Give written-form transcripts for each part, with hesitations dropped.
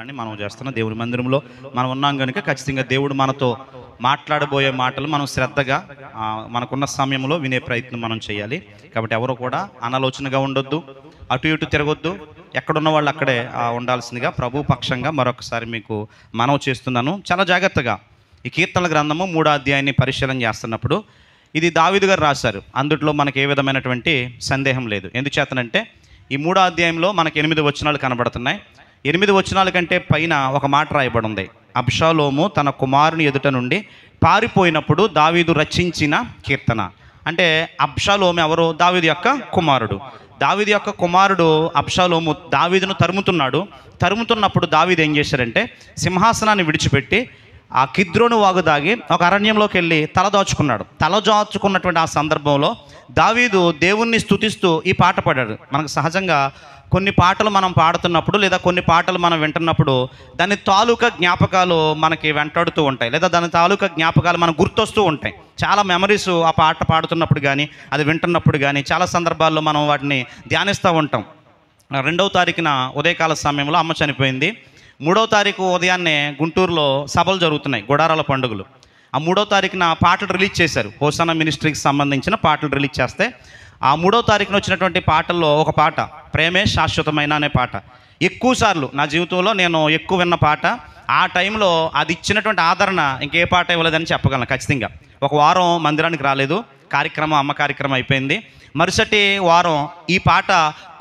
అని మనం చేస్తున్న దేవుడి మందిరంలో మనం ఉన్నాం కనుక ఖచ్చితంగా దేవుడు మనతో మాట్లాడబోయే మాటలు మనం శ్రద్ధగా మనకున్న సమయంలో వినే ప్రయత్నం మనం చేయాలి. కాబట్టి ఎవరు కూడా అనాలోచనగా ఉండొద్దు, అటు ఇటు తిరగొద్దు, ఎక్కడున్న వాళ్ళు అక్కడే ఉండాల్సిందిగా ప్రభు పక్షంగా మరొకసారి మీకు మనవి చేస్తున్నాను. చాలా జాగ్రత్తగా ఈ కీర్తనల గ్రంథము 3వ అధ్యాయాన్ని పరిశీలన చేస్తున్నప్పుడు ఇది దావీదు గారు రాశారు. అందుట్లో మనకు ఏ విధమైనటువంటి సందేహం లేదు. ఎందుచేతనంటే ఈ 3వ అధ్యాయంలో మనకు 8 వచనాలు కనబడుతున్నాయి. 8 వచనాల కంటే పైన ఒక మాట రాయబడి ఉంది. అబ్షాలోము తన కుమారుని ఎదుట నుండి పారిపోయినప్పుడు దావీదు రచించిన కీర్తన. అంటే అబ్షాలోము ఎవరు? దావీదు యొక్క కుమారుడు. దావీదు యొక్క కుమారుడు అబ్షాలోము దావీదును తరుముతున్నప్పుడు దావీదు ఏం చేశారంటే సింహాసనాన్ని విడిచిపెట్టి ఆ కిద్రోను వాగు దాగి ఒక అరణ్యంలోకి వెళ్ళి తలదాచుకున్నటువంటి ఆ సందర్భంలో దావీదు దేవుణ్ణి స్తుతిస్తూ ఈ పాట పాడాడు. మనకు సహజంగా కొన్ని పాటలు మనం పాడుతున్నప్పుడు లేదా కొన్ని పాటలు మనం వింటున్నప్పుడు దాని తాలూకా జ్ఞాపకాలు మనకి వెంటాడుతూ ఉంటాయి, లేదా దాని తాలూకా జ్ఞాపకాలు మనకు గుర్తొస్తూ ఉంటాయి. చాలా మెమరీస్ ఆ పాట పాడుతున్నప్పుడు కానీ అది వింటున్నప్పుడు కానీ చాలా సందర్భాల్లో మనం వాటిని ధ్యానిస్తూ ఉంటాం. 2వ తారీఖున ఉదయకాల సమయంలో అమ్మ చనిపోయింది. 3వ తారీఖు ఉదయాన్నే గుంటూరులో సభలు జరుగుతున్నాయి, గుడారాల పండుగలు. ఆ 3వ తారీఖున పాటలు రిలీజ్ చేశారు. హోసానా మినిస్ట్రీకి సంబంధించిన పాటలు రిలీజ్ చేస్తే ఆ 3వ తారీఖున వచ్చినటువంటి పాటల్లో ఒక పాట ప్రేమే శాశ్వతమైన అనే పాట ఎక్కువసార్లు నా జీవితంలో నేను ఎక్కువ విన్న పాట. ఆ టైంలో అది ఇచ్చినటువంటి ఆదరణ ఇంకే పాట ఇవ్వలేదని చెప్పగలను ఖచ్చితంగా. ఒక వారం మందిరానికి రాలేదు, అమ్మ కార్యక్రమం అయిపోయింది. మరుసటి వారం ఈ పాట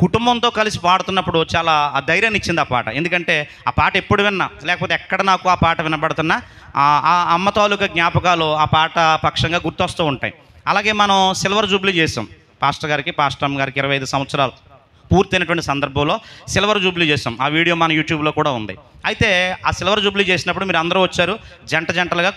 కుటుంబంతో కలిసి పాడుతున్నప్పుడు చాలా ఆ ధైర్యాన్ని ఇచ్చింది ఆ పాట. ఎందుకంటే ఆ పాట ఎప్పుడు విన్నా లేకపోతే ఎక్కడ నాకు ఆ పాట వినబడుతున్నా ఆ అమ్మ తాలూకా జ్ఞాపకాలు ఆ పాట పక్షంగా గుర్తొస్తూ ఉంటాయి. అలాగే మనం సిల్వర్ జూబ్లీ చేసాం. పాస్టర్ అమ్మ గారికి 25 సంవత్సరాలు పూర్తయినటువంటి సందర్భంలో సిల్వర్ జూబ్లీ చేసాం. ఆ వీడియో మన యూట్యూబ్లో కూడా ఉంది. అయితే ఆ సిల్వర్ జూబ్లీ చేసినప్పుడు మీరు అందరూ వచ్చారు, జంటలుగా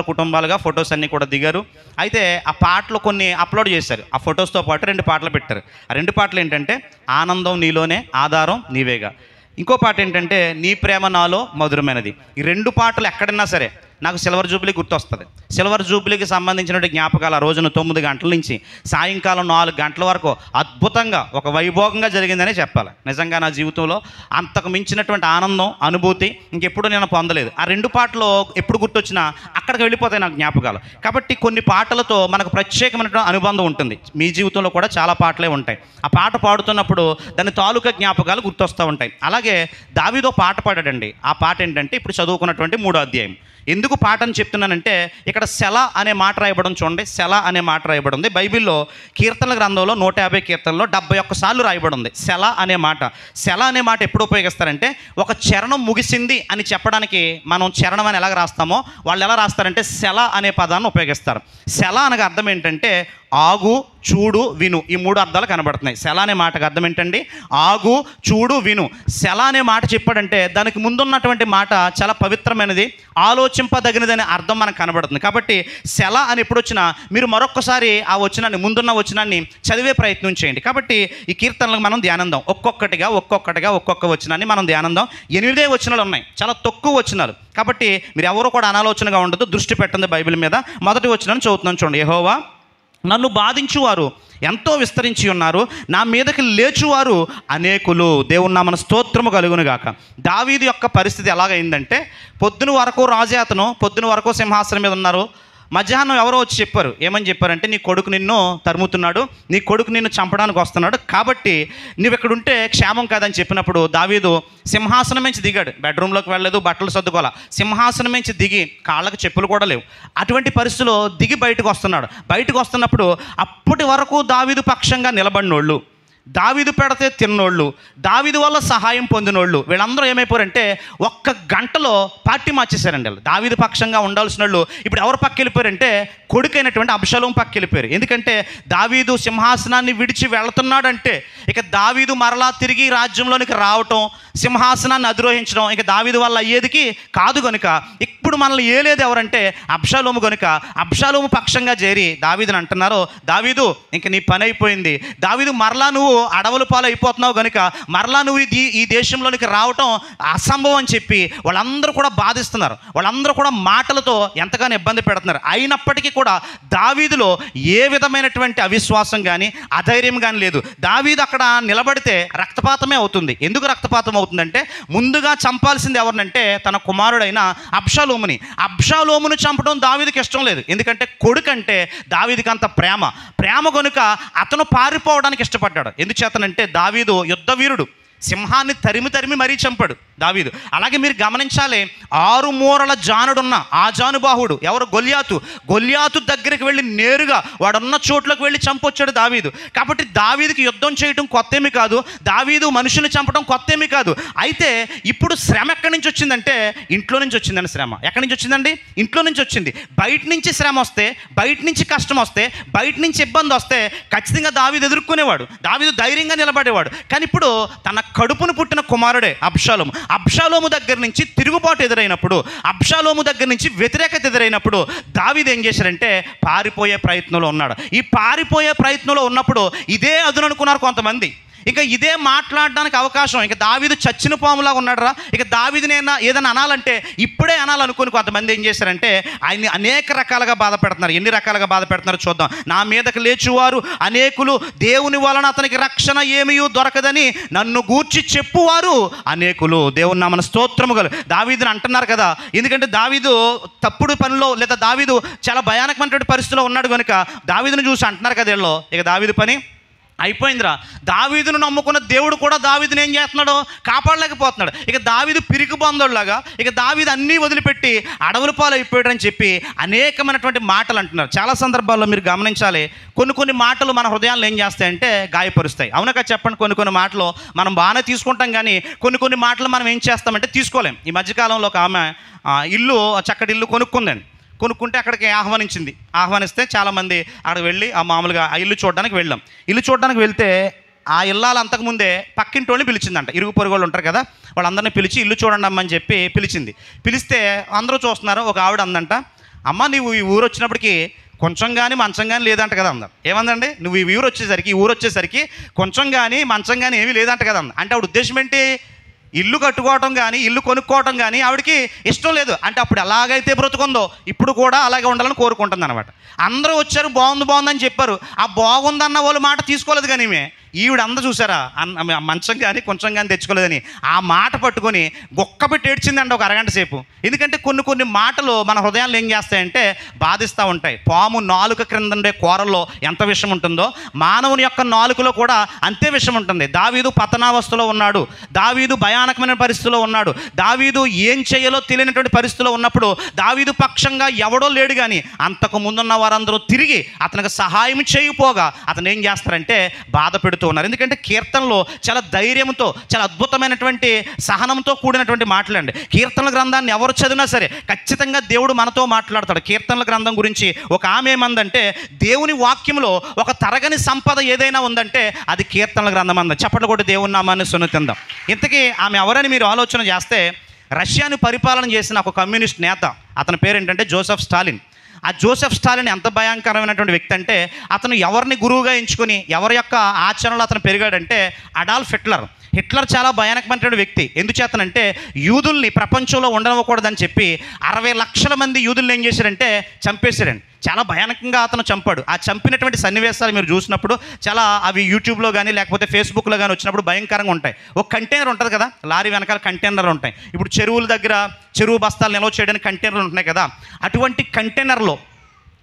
కుటుంబాలుగా ఫొటోస్ అన్నీ కూడా దిగారు. అయితే ఆ పాటలు కొన్ని అప్లోడ్ చేశారు. ఆ ఫొటోస్తో పాటు 2 పాటలు పెట్టారు. ఆ 2 పాటలు ఏంటంటే ఆనందం నీలోనే, ఆధారం నీవేగా. ఇంకో పాట ఏంటంటే నీ ప్రేమ నాలో మధురమైనది. ఈ 2 పాటలు ఎక్కడన్నా సరే నాకు సిల్వర్ జూబ్లీ గుర్తొస్తుంది. సిల్వర్ జూబ్లీకి సంబంధించినటువంటి జ్ఞాపకాలు ఆ రోజున 9 గంటల నుంచి సాయంకాలం 4 గంటల వరకు అద్భుతంగా ఒక వైభోగంగా జరిగిందనే చెప్పాలి. నిజంగా నా జీవితంలో అంతకు మించినటువంటి ఆనందం, అనుభూతి ఇంకెప్పుడు నేను పొందలేదు. ఆ 2 పాటలు ఎప్పుడు గుర్తొచ్చినా అక్కడికి వెళ్ళిపోతాయి నాకు జ్ఞాపకాలు. కాబట్టి కొన్ని పాటలతో మనకు ప్రత్యేకమైనటువంటి అనుబంధం ఉంటుంది. మీ జీవితంలో కూడా చాలా పాటలే ఉంటాయి. ఆ పాట పాడుతున్నప్పుడు దాని తాలూకా జ్ఞాపకాలు గుర్తొస్తూ ఉంటాయి. అలాగే దావీదు పాట పాడాడండి. ఆ పాట ఏంటంటే ఇప్పుడు చదువుకున్నటువంటి 3వ అధ్యాయం. ఎందుకు పాట అని చెప్తున్నానంటే ఇక్కడ సెల అనే మాట రాయబడం చూడండి. సెల అనే మాట రాయబడి ఉంది బైబిల్లో. కీర్తనల గ్రంథంలో 150 కీర్తనలో 71 సార్లు రాయబడి ఉంది సెల అనే మాట. సెల అనే మాట ఎప్పుడు ఉపయోగిస్తారంటే ఒక చరణం ముగిసింది అని చెప్పడానికి మనం చరణం అని ఎలాగ రాస్తామో వాళ్ళు ఎలా రాస్తారంటే సెల అనే పదాన్ని ఉపయోగిస్తారు. సెల అనగా అర్థం ఏంటంటే ఆగు, చూడు, విను. ఈ 3 అర్థాలు కనబడుతున్నాయి. సెల అనే మాటకు అర్థం ఏంటండి? ఆగు, చూడు, విను. సెల అనే మాట చెప్పాడంటే దానికి ముందున్నటువంటి మాట చాలా పవిత్రమైనది, ఆలోచింపదగినదనే అర్థం మనకు కనబడుతుంది. కాబట్టి సెల అని ఎప్పుడు వచ్చినా మీరు మరొక్కసారి ఆ వచనాన్ని, ముందున్న వచనాన్ని చదివే ప్రయత్నం చేయండి. కాబట్టి ఈ కీర్తనలకు మనం ధ్యానందాం. ఒక్కొక్క వచనాన్ని మనం ధ్యానందాం. 8 వచనాలు ఉన్నాయి, చాలా తక్కువ వచనాలు. కాబట్టి మీరు ఎవరు కూడా అనాలోచనగా ఉండదు, దృష్టి పెట్టండి బైబిల్ మీద. మొదటి వచనాన్ని చదువుతున్నాను చూడండి. యెహోవా నన్ను బాధించువారు ఎంతో విస్తరించి ఉన్నారు, నా మీదకి లేచువారు అనేకులు. దేవుని నామమున స్తోత్రము కలుగును గాక. దావీదు యొక్క పరిస్థితి ఎలాగైందంటే పొద్దున వరకు రాజే, అతను పొద్దున వరకు సింహాసనం మీద ఉన్నారు. మధ్యాహ్నం ఎవరో వచ్చి చెప్పారు. ఏమని చెప్పారంటే నీ కొడుకు నిన్ను తరుముతున్నాడు, నీ కొడుకు నిన్ను చంపడానికి వస్తున్నాడు, కాబట్టి నువ్వు ఇక్కడ ఉంటే క్షేమం కాదని చెప్పినప్పుడు దావీదు సింహాసనం నుంచి దిగాడు. బెడ్రూమ్లోకి వెళ్ళలేదు, బట్టలు సర్దుకోవాలా, సింహాసనం నుంచి దిగి కాళ్ళకు చెప్పులు కూడా లేవు. అటువంటి పరిస్థితిలో దిగి బయటకు వస్తున్నప్పుడు అప్పటి వరకు దావీదు పక్షంగా నిలబడినోళ్ళు, దావీదు పెడితే తిన్నోళ్ళు, దావీదు వల్ల సహాయం పొందినోళ్ళు, వీళ్ళందరూ ఏమైపోయారంటే 1 గంటలో పార్టీ మార్చేశారండి. వాళ్ళు దావీదు పక్షంగా ఉండాల్సిన వాళ్ళు ఇప్పుడు ఎవరు పక్క వెళ్ళిపోయారంటే కొడుకైనటువంటి అబ్షాలోము పక్క వెళ్ళిపోయారు. ఎందుకంటే దావీదు సింహాసనాన్ని విడిచి వెళుతున్నాడంటే ఇక దావీదు మరలా తిరిగి రాజ్యంలోనికి రావటం, సింహాసనాన్ని అధిరోహించడం ఇక దావీదు వల్ల అయ్యేదికి కాదు. కనుక ఇప్పుడు మనల్ని ఏలేదు ఎవరంటే అబ్షాలోము. కనుక అబ్షాలోము పక్షంగా చేరి దావీదుని అంటున్నారు, దావీదు ఇంక నీ పని అయిపోయింది, దావీదు మరలా నువ్వు అడవుల పాలు అయిపోతున్నావు కనుక మరలా నువ్వు ఈ దేశంలోనికి రావటం అసంభవం అని చెప్పి వాళ్ళందరూ కూడా బాధిస్తున్నారు. వాళ్ళందరూ కూడా మాటలతో ఎంతగానో ఇబ్బంది పెడుతున్నారు. అయినప్పటికీ కూడా దావీదులో ఏ విధమైనటువంటి అవిశ్వాసం కానీ అధైర్యం కానీ లేదు. దావీదు అక్కడ నిలబడితే రక్తపాతమే అవుతుంది. ఎందుకు రక్తపాతం అవుతుందంటే ముందుగా చంపాల్సింది ఎవరినంటే తన కుమారుడైన అబ్షాలోముని. అబ్షాలోమును చంపడం దావీదుకి ఇష్టం లేదు. ఎందుకంటే కొడుకంటే దావీదుకి అంత ప్రేమ కనుక అతను పారిపోవడానికి ఇష్టపడ్డాడు. ఎందుచేతనంటే దావీదు యుద్ధ వీరుడు, సింహాన్ని తరిమి మరీ చంపాడు దావీదు. అలాగే మీరు గమనించాలి, 6 మూరల జానుడున్న ఆ జానుబాహుడు ఎవరు? గొల్యాతు దగ్గరికి వెళ్ళి నేరుగా వాడున్న చోట్లోకి వెళ్ళి చంపొచ్చాడు దావీదు. కాబట్టి దావీదుకి యుద్ధం చేయడం కొత్తేమి కాదు, దావీదు మనుషుల్ని చంపడం కొత్తేమి కాదు. అయితే ఇప్పుడు శ్రమ ఎక్కడి నుంచి వచ్చిందంటే ఇంట్లో నుంచి వచ్చిందండి. శ్రమ ఎక్కడి నుంచి వచ్చిందండి? ఇంట్లో నుంచి వచ్చింది. బయట నుంచి శ్రమ వస్తే, బయట నుంచి కష్టం వస్తే, బయట నుంచి ఇబ్బంది వస్తే ఖచ్చితంగా దావీదు ఎదుర్కొనేవాడు, దావీదు ధైర్యంగా నిలబడేవాడు. కానీ ఇప్పుడు తన కడుపును పుట్టిన కుమారుడే అబ్షాలోము దగ్గర నుంచి తిరుగుబాటు ఎదురైనప్పుడు, అబ్షాలోము దగ్గర నుంచి వ్యతిరేకత ఎదురైనప్పుడు దావీదు ఏం చేశారంటే పారిపోయే ప్రయత్నంలో ఉన్నాడు. ఈ పారిపోయే ప్రయత్నంలో ఉన్నప్పుడు ఇదే అదును అనుకున్నారు కొంతమంది. ఇక ఇదే మాట్లాడడానికి అవకాశం, ఇక దావీదు చచ్చిన పాములా ఉన్నాడరా, ఇక దావీదునైనా ఏదైనా అనాలంటే ఇప్పుడే అనాలనుకుని కొంతమంది ఏం చేశారంటే ఆయన్ని అనేక రకాలుగా బాధ పెడుతున్నారు. ఎన్ని రకాలుగా బాధ పెడుతున్నారో చూద్దాం. నా మీదకి లేచువారు అనేకులు, దేవుని వలన అతనికి రక్షణ ఏమీ దొరకదని నన్ను గూర్చి చెప్పువారు అనేకులు. దేవుని నామన స్తోత్రము గల దావీదుని అంటున్నారు కదా. ఎందుకంటే దావీదు తప్పుడు పనిలో లేదా దావీదు చాలా భయానకమైనటువంటి పరిస్థితిలో ఉన్నాడు కనుక దావీదుని చూసి అంటున్నారు కదా వీళ్ళు, ఇక దావీదు పని అయిపోయిందిరా. దావీదును నమ్ముకున్న దేవుడు కూడా దావీదుని ఏం చేస్తున్నాడు? కాపాడలేకపోతున్నాడు. ఇక దావీదు పిరికి బందోళ్ళలాగా ఇక దావీదు అన్నీ వదిలిపెట్టి అడవుల పాలు అయిపోయాడు అని చెప్పి అనేకమైనటువంటి మాటలు అంటున్నారు. చాలా సందర్భాల్లో మీరు గమనించాలి, కొన్ని మాటలు మన హృదయాలను ఏం చేస్తాయంటే గాయపరుస్తాయి. అవునక చెప్పండి, కొన్ని మాటలు మనం బాగానే తీసుకుంటాం, కానీ కొన్ని మాటలు మనం ఏం చేస్తామంటే తీసుకోలేం. ఈ మధ్యకాలంలో ఒక ఆమె చక్కటి ఇల్లు కొనుక్కుంటే అక్కడికి ఆహ్వానిస్తే చాలామంది అక్కడికి వెళ్ళి మామూలుగా ఆ ఇల్లు చూడడానికి వెళ్ళాం. ఇల్లు చూడడానికి వెళ్తే ఆ ఇల్లాలు అంతకుముందే పక్కింటి వాళ్ళని పిలిచిందంట. ఇరుగు పొరుగు వాళ్ళు ఉంటారు కదా, వాళ్ళందరినీ పిలిచి ఇల్లు చూడండి అమ్మని చెప్పి పిలిస్తే అందరూ చూస్తున్నారు. ఒక ఆవిడ అందంట, అమ్మ నీవు ఈ ఊరు వచ్చినప్పటికీ కొంచెం కానీ మంచం కానీ లేదంట కదా అంద. ఏమందండి? నువ్వు ఈ ఊరు వచ్చేసరికి కొంచెం కానీ మంచం కానీ ఏమీ లేదంట కదా అంద. అంటే ఆవిడ ఉద్దేశం ఏంటి? ఇల్లు కట్టుకోవటం కానీ ఇల్లు కొనుక్కోవటం కానీ ఆవిడకి ఇష్టం లేదు. అంటే అప్పుడు ఎలాగైతే బ్రతుకుందో ఇప్పుడు కూడా అలాగే ఉండాలని కోరుకుంటుంది అనమాట. అందరూ వచ్చారు, బాగుందని చెప్పారు. ఆ బాగుందన్న వాళ్ళు మాట తీసుకోలేదు. కానీ ఈవిడ చూసారా మంచం కానీ కొంచెం కానీ తెచ్చుకోలేదని ఆ మాట పట్టుకొని గొక్కబెట్టి ఏడ్చిందండి ఒక అరగంట సేపు. ఎందుకంటే కొన్ని మాటలు మన హృదయాలు ఏం చేస్తాయంటే బాధిస్తూ ఉంటాయి. పాము నాలుక క్రింద ఉండే కూరల్లో ఎంత విషం ఉంటుందో మానవుని యొక్క నాలుకలో కూడా అంతే విషం ఉంటుంది. దావీదు పతనావస్థలో ఉన్నాడు, దావీదు భయానకమైన పరిస్థితిలో ఉన్నాడు, దావీదు ఏం చేయాలో తెలియనటువంటి పరిస్థితిలో ఉన్నప్పుడు దావీదు పక్షంగా ఎవడో లేడు. కానీ అంతకు ముందున్న వారందరూ తిరిగి అతనికి సహాయం చేయకపోగా అతను ఏం చేస్తారంటే బాధ పెడుతూ ఉన్నారు. ఎందుకంటే కీర్తనలో చాలా ధైర్యంతో, చాలా అద్భుతమైనటువంటి సహనంతో కూడినటువంటి మాటలండి. కీర్తనల గ్రంథాన్ని ఎవరు చదివినా సరే ఖచ్చితంగా దేవుడు మనతో మాట్లాడతాడు. కీర్తనల గ్రంథం గురించి ఒక ఆమె ఏమందంటే, దేవుని వాక్యంలో ఒక తరగని సంపద ఏదైనా ఉందంటే అది కీర్తనల గ్రంథం అంద. చప్పట్లు కొట్టి దేవుని నామాన్ని సున్నితిందాం. ఇంతకీ ఆమె ఎవరని మీరు ఆలోచన చేస్తే, రష్యాని పరిపాలన చేసిన ఒక కమ్యూనిస్ట్ నేత, అతని పేరు ఏంటంటే జోసెఫ్ స్టాలిన్. ఆ జోసెఫ్ స్టాలిన్ ఎంత భయంకరమైనటువంటి వ్యక్తి అంటే, అతను ఎవరిని గురువుగా ఎంచుకొని ఎవరి యొక్క ఆచరణలో అతను పెరిగాడంటే అడాల్ఫ్ హిట్లర్ చాలా భయానకమైనటువంటి వ్యక్తి. ఎందుచేతనంటే యూదుల్ని ప్రపంచంలో ఉండనివ్వకూడదని చెప్పి 60 లక్షల మంది యూదుల్ని ఏం చేశారంటే చంపేశారండి. చాలా భయానకంగా అతను చంపాడు. ఆ చంపినటువంటి సన్నివేశాలు మీరు చూసినప్పుడు చాలా అవి యూట్యూబ్లో కానీ లేకపోతే ఫేస్బుక్లో కానీ వచ్చినప్పుడు భయంకరంగా ఉంటాయి. ఒక కంటైనర్ ఉంటుంది కదా, లారీ వెనకాల కంటైనర్లు ఉంటాయి. ఇప్పుడు చెరువుల దగ్గర చెరువు బస్తాలు నిల్వ చేయడానికి కంటైనర్లు ఉంటున్నాయి కదా, అటువంటి కంటైనర్లో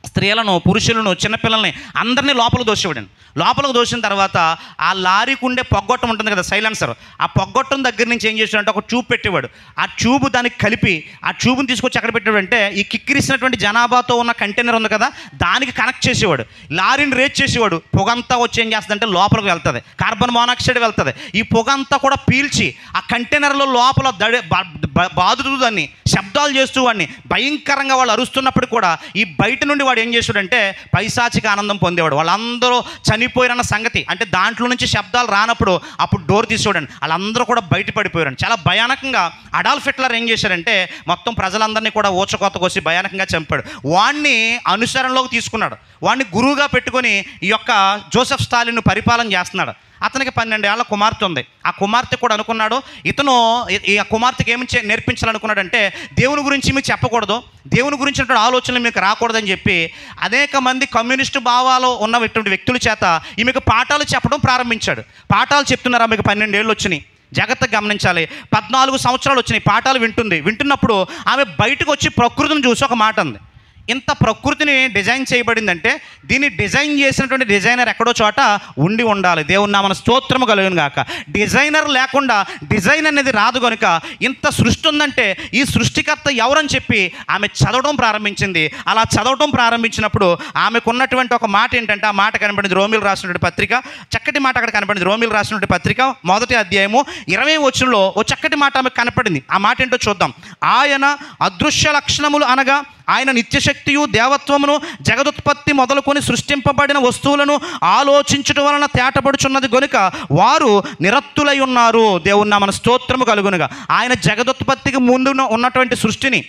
స్త్రీలను, పురుషులను, చిన్నపిల్లల్ని అందరినీ లోపలికి దోసిన తర్వాత ఆ లారీకి ఉండే పొగ్గొట్టం ఉంటుంది కదా, సైలెన్సర్, ఆ పొగ్గొట్టం దగ్గర నుంచి ఏం చేసాడంటే ఒక ట్యూబ్ పెట్టేవాడు. ఆ ట్యూబ్ దానికి కలిపి ఆ ట్యూబ్ని తీసుకొచ్చి ఎక్కడ పెట్టాడంటే ఈ కిక్కిరిసినటువంటి జనాభాతో ఉన్న కంటైనర్ ఉంది కదా దానికి కనెక్ట్ చేసేవాడు. లారీని రేట్ చేసేవాడు. పొగంతా వచ్చి ఏం చేస్తుందంటే లోపలికి వెళ్తుంది, కార్బన్ మోనాక్సైడ్ వెళ్తుంది. ఈ పొగంతా కూడా పీల్చి ఆ కంటైనర్లో లోపల బాదుతూ దాన్ని శబ్దాలు చేస్తూ వాడిని భయంకరంగా వాళ్ళు అరుస్తున్నప్పుడు కూడా ఈ బయట నుండి వాడు ఏం చేసాడంటే పైశాచిక ఆనందం పొందేవాడు. వాళ్ళందరూ చనిపోయారన్న సంగతి, అంటే దాంట్లో నుంచి శబ్దాలు రానప్పుడు అప్పుడు డోర్ తీసేవాడండి. వాళ్ళందరూ కూడా బయటపడిపోయారండి. చాలా భయానకంగా అడాల్ఫ్ హిట్లర్ ఏం చేశారంటే మొత్తం ప్రజలందరినీ కూడా ఊచకోత కోసి భయానకంగా చంపాడు. వాడిని అనుసరణలోకి తీసుకున్నాడు, వాడిని గురువుగా పెట్టుకొని ఈ యొక్క జోసెఫ్ స్టాలిన్ పరిపాలన చేస్తున్నాడు. అతనికి 12 ఏళ్ల కుమార్తె ఉంది. ఆ కుమార్తె కూడా అనుకున్నాడు, ఇతను ఈ కుమార్తెకి ఏమి నేర్పించాలనుకున్నాడంటే దేవుని గురించి మీకు చెప్పకూడదు, దేవుని గురించినటువంటి ఆలోచనలు మీకు రాకూడదని చెప్పి అనేక మంది కమ్యూనిస్టు భావాలు ఉన్నటువంటి వ్యక్తుల చేత ఈమెకు పాఠాలు చెప్పడం ప్రారంభించాడు. పాఠాలు చెప్తున్నారు. ఆమెకు 12 ఏళ్ళు వచ్చినాయి. జాగ్రత్తగా గమనించాలి. 14 సంవత్సరాలు వచ్చినాయి. పాఠాలు వింటున్నప్పుడు ఆమె బయటకు వచ్చి ప్రకృతిని చూసి ఒక మాట అంది. ఇంత ప్రకృతిని డిజైన్ చేయబడిందంటే దీన్ని డిజైన్ చేసినటువంటి డిజైనర్ ఎక్కడో చోట ఉండాలి. దేవుని నామమున స్తోత్రము కలుగును గాక. డిజైనర్ లేకుండా డిజైన్ అనేది రాదు కనుక ఇంత సృష్టి ఉందంటే ఈ సృష్టికర్త ఎవరని చెప్పి ఆమె చదవడం ప్రారంభించింది. అలా చదవడం ప్రారంభించినప్పుడు ఆమెకున్నటువంటి ఒక మాట ఏంటంటే, ఆ మాట కనబడింది రోమిలు రాసినటువంటి పత్రిక, చక్కటి మాట అక్కడ కనబడింది. రోమిలు రాసినటువంటి పత్రిక 1వ అధ్యాయము 20వ వచనంలో ఓ చక్కటి మాట ఆమెకు కనపడింది. ఆ మాట ఏంటో చూద్దాం. ఆయన అదృశ్య లక్షణములు అనగా ఆయన నిత్యశక్తియు దేవత్వమును జగదుత్పత్తి మొదలుకొని సృష్టింపబడిన వస్తువులను ఆలోచించడం వలన తేటపడుచున్నది గనుక వారు నిరత్తులై ఉన్నారు. దేవుని నామమున స్తోత్రము కలుగునుగా. ఆయన జగదుత్పత్తికి ముందు ఉన్నటువంటి సృష్టిని